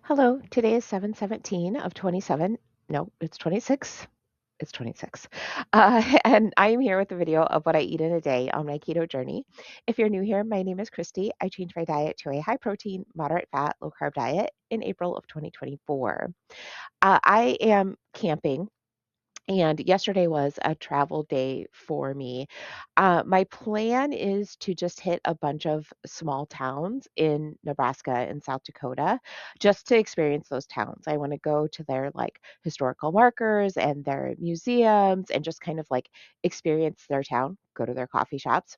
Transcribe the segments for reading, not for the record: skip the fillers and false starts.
Hello, today is 7/17 of 27. No, it's 26. It's 26. And I am here with a video of what I eat in a day on my keto journey. If you're new here, my name is Christy. I changed my diet to a high protein, moderate fat, low carb diet in April of 2024. I am camping. And yesterday was a travel day for me. My plan is to just hit a bunch of small towns in Nebraska and South Dakota just to experience those towns. I want to go to their like historical markers and their museums and just kind of like experience their town, go to their coffee shops.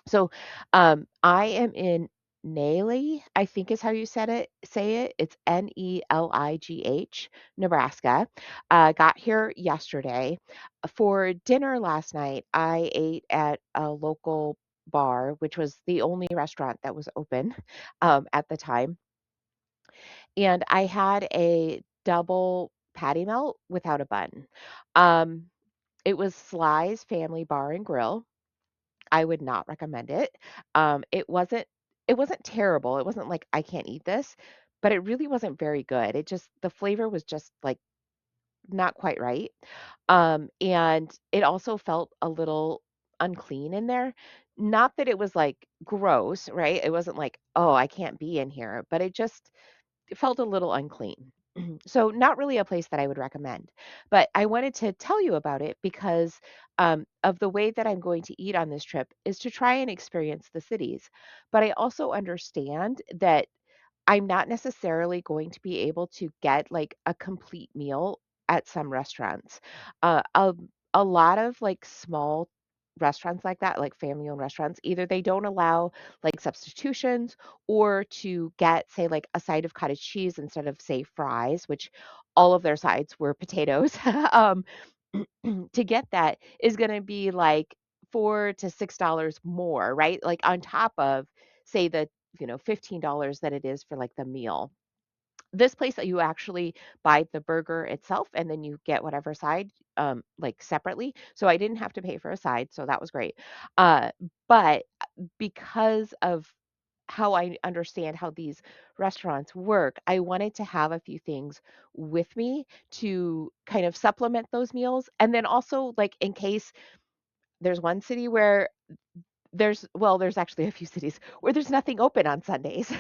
So, I am in Neligh, I think is how you say it. It's Neligh, Nebraska. Got here yesterday. For dinner last night, I ate at a local bar, which was the only restaurant that was open at the time. And I had a double patty melt without a bun. Um, it was Sly's Family Bar and Grill. I would not recommend it. It wasn't terrible. It wasn't like I can't eat this, but it really wasn't very good. It just the flavor was just like not quite right. And it also felt a little unclean in there. Not that it was like gross, right? It wasn't like, oh, I can't be in here, but it felt a little unclean. So, not really a place that I would recommend. But I wanted to tell you about it because of the way that I'm going to eat on this trip is to try and experience the cities. But I also understand that I'm not necessarily going to be able to get like a complete meal at some restaurants. A lot of like small restaurants like that, like family owned restaurants, either they don't allow like substitutions or to get, say, like a side of cottage cheese instead of, say, fries, which all of their sides were potatoes. um, to get that is going to be like $4 to $6 more, right? Like on top of, say, the $15 that it is for like the meal. This place that you actually buy the burger itself and then you get whatever side like separately. So I didn't have to pay for a side, so that was great. Uh but because of how I understand how these restaurants work, I wanted to have a few things with me to kind of supplement those meals. And then also, like, in case there's one city where there's actually a few cities where there's nothing open on Sundays.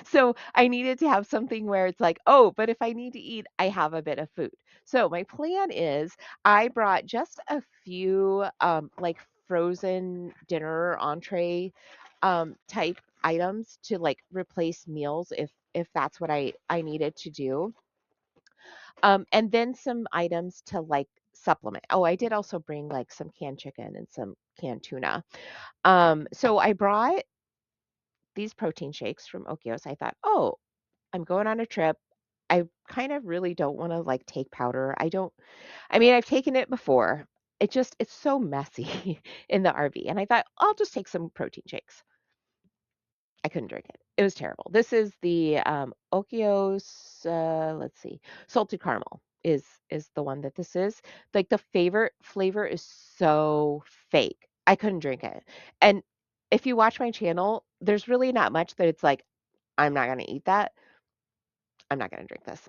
So I needed to have something where it's like, oh, but if I need to eat, I have a bit of food. So my plan is I brought just a few like frozen dinner entree type items to like replace meals if that's what I needed to do. And then some items to like supplement. Oh, I did also bring like some canned chicken and some canned tuna. So I brought these protein shakes from Oikos. I thought, oh, I'm going on a trip. I kind of really don't want to like take powder. I mean, I've taken it before. It's so messy in the RV. And I thought, I'll just take some protein shakes. I couldn't drink it. It was terrible. This is the Oikos, let's see, salted caramel is the one that this is. Like the favorite flavor is so fake. I couldn't drink it. And if you watch my channel, there's really not much that it's like, I'm not gonna eat that. I'm not gonna drink this.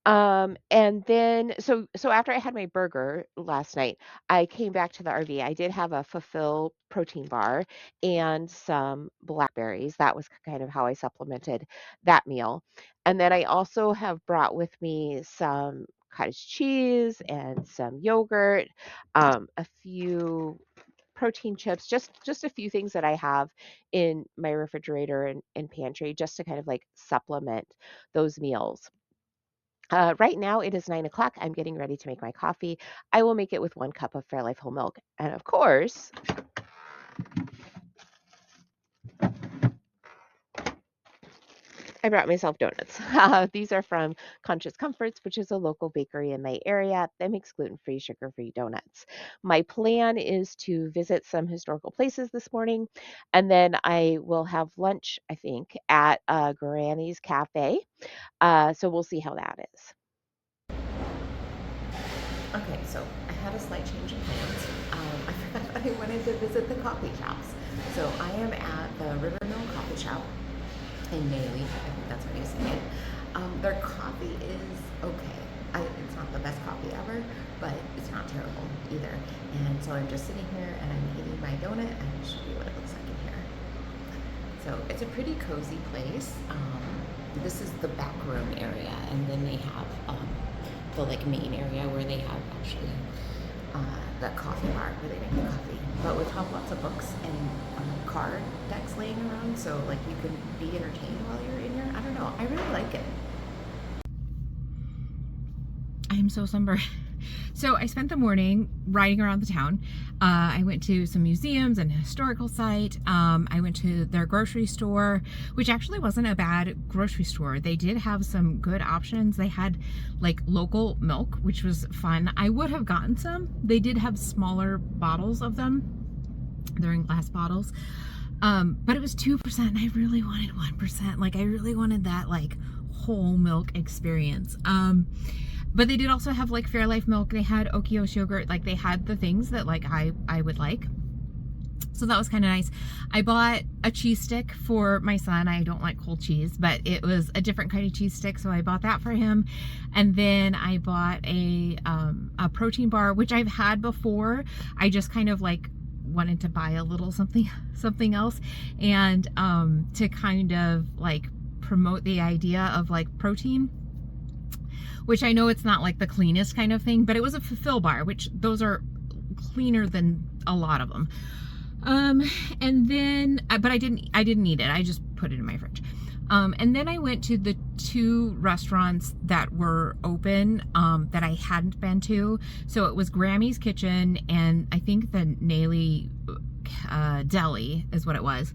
And then so after I had my burger last night, I came back to the RV. I did have a Fulfill protein bar and some blackberries. That was kind of how I supplemented that meal. And then I also have brought with me some cottage cheese and some yogurt, a few protein chips, just a few things that I have in my refrigerator and pantry just to kind of like supplement those meals. Right now it is 9 o'clock. I'm getting ready to make my coffee. I will make it with 1 cup of Fairlife whole milk. And of course, I brought myself donuts. These are from Conscious Comforts, which is a local bakery in my area that makes gluten-free, sugar-free donuts. My plan is to visit some historical places this morning, and then I will have lunch, I think, at Granny's Cafe. So we'll see how that is. Okay, so I had a slight change in plans. I forgot that I wanted to visit the coffee shops. So I am at the River Mill Coffee Shop in Neligh. I think that's how you say it. Their coffee is okay. It's not the best coffee ever, but it's not terrible either. And so I'm just sitting here and I'm eating my donut, and I'll show you what it looks like in here. So it's a pretty cozy place. This is the back room area, and then they have the like main area where they have actually the coffee bar where they make the coffee. But we have lots of books and card decks laying around, so like you can be entertained while you're in here. I don't know. I really like it. I am so sunburned. So I spent the morning riding around the town. I went to some museums and a historical site. I went to their grocery store, which actually wasn't a bad grocery store. They did have some good options. They had like local milk, which was fun. I would have gotten some. They did have smaller bottles of them. They're in glass bottles. But it was 2%. And I really wanted 1%. Like I really wanted that like whole milk experience. But they did also have like Fairlife milk. They had Oikos yogurt. Like they had the things that like I would like. So that was kind of nice. I bought a cheese stick for my son. I don't like cold cheese, but it was a different kind of cheese stick, so I bought that for him. And then I bought a protein bar, which I've had before. I just kind of like wanted to buy a little something else, and to kind of like promote the idea of like protein, which I know it's not like the cleanest kind of thing, but it was a Fulfill bar, which those are cleaner than a lot of them. And then, but I didn't eat it. I just put it in my fridge. And then I went to the 2 restaurants that were open, that I hadn't been to. So it was Grammy's Kitchen and I think the Naley Deli is what it was.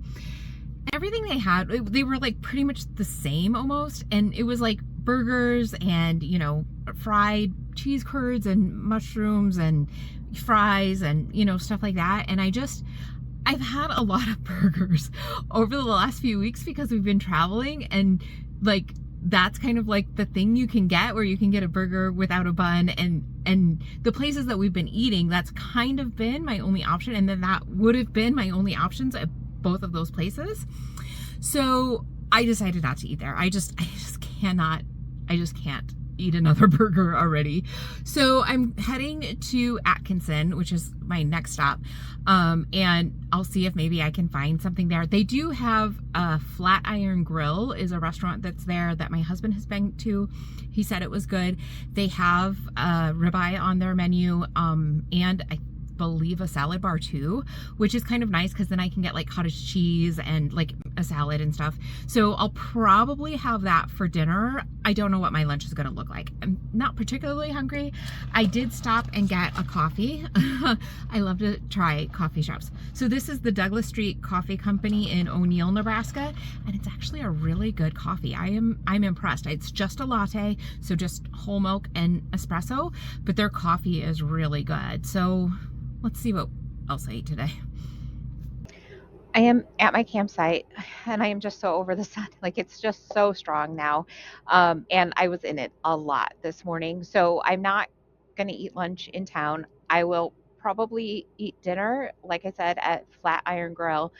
Everything they had, they were like pretty much the same almost. And it was like burgers and, you know, fried cheese curds and mushrooms and fries and, you know, stuff like that. And I've had a lot of burgers over the last few weeks because we've been traveling, and like that's kind of like the thing you can get, where you can get a burger without a bun, and the places that we've been eating, that's kind of been my only option, and then that would have been my only options at both of those places. So I decided not to eat there. I just can't eat another burger already. So I'm heading to Atkinson, which is my next stop. And I'll see if maybe I can find something there. They do have a Flatiron Grill, is a restaurant that's there that my husband has been to. He said it was good. They have ribeye on their menu, and I believe a salad bar too, which is kind of nice because then I can get like cottage cheese and like a salad and stuff. So I'll probably have that for dinner. I don't know what my lunch is going to look like. I'm not particularly hungry. I did stop and get a coffee. I love to try coffee shops. So this is the Douglas Street Coffee Company in O'Neill, Nebraska, and it's actually a really good coffee. I'm impressed. It's just a latte, so just whole milk and espresso, but their coffee is really good. So let's see what else I ate today. I am at my campsite and I am just so over the sun. Like it's just so strong now. And I was in it a lot this morning. So I'm not going to eat lunch in town. I will probably eat dinner, like I said, at Flatiron Grill.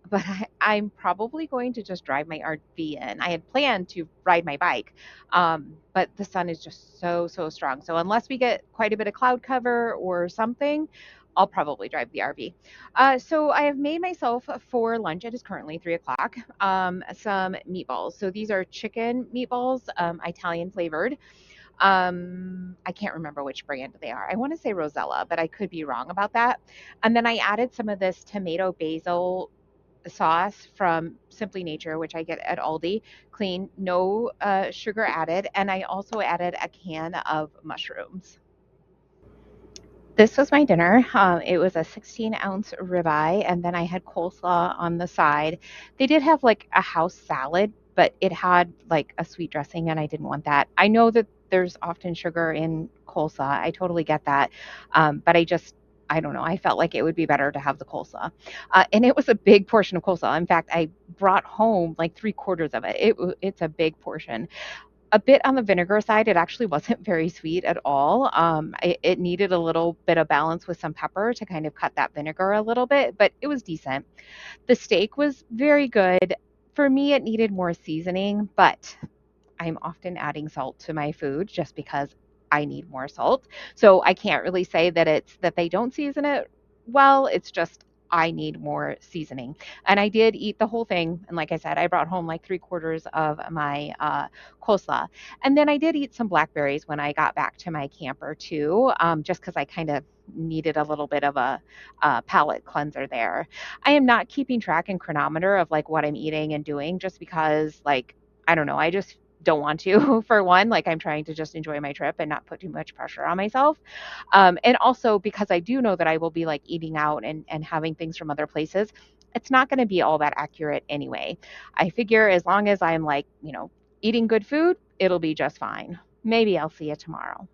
But I'm probably going to just drive my RV in. I had planned to ride my bike, but the sun is just so strong. So unless we get quite a bit of cloud cover or something, I'll probably drive the RV. So I have made myself for lunch. It is currently 3 o'clock. Some meatballs. So these are chicken meatballs, Italian flavored. I can't remember which brand they are. I want to say Rosella, but I could be wrong about that. And then I added some of this tomato basil sauce from Simply Nature, which I get at Aldi, clean, no sugar added. And I also added a can of mushrooms. This was my dinner. It was a 16-ounce ribeye, and then I had coleslaw on the side. They did have like a house salad, but it had like a sweet dressing, and I didn't want that. I know that there's often sugar in coleslaw. I totally get that. But I don't know. I felt like it would be better to have the coleslaw. And it was a big portion of coleslaw. In fact, I brought home like 3/4 of it. It's a big portion. A bit on the vinegar side. It actually wasn't very sweet at all. It needed a little bit of balance with some pepper to kind of cut that vinegar a little bit, but it was decent. The steak was very good. For me, it needed more seasoning, but I'm often adding salt to my food just because I need more salt. So I can't really say that it's that they don't season it well. It's just I need more seasoning. And I did eat the whole thing. And like I said, I brought home like 3 quarters of my coleslaw. And then I did eat some blackberries when I got back to my camper too, just because I kind of needed a little bit of a palate cleanser there. I am not keeping track and chronometer of like what I'm eating and doing just because like I don't know, I just don't want to for one, like I'm trying to just enjoy my trip and not put too much pressure on myself. And also because I do know that I will be like eating out and having things from other places, it's not going to be all that accurate anyway. I figure as long as I'm like, eating good food, it'll be just fine. Maybe I'll see you tomorrow.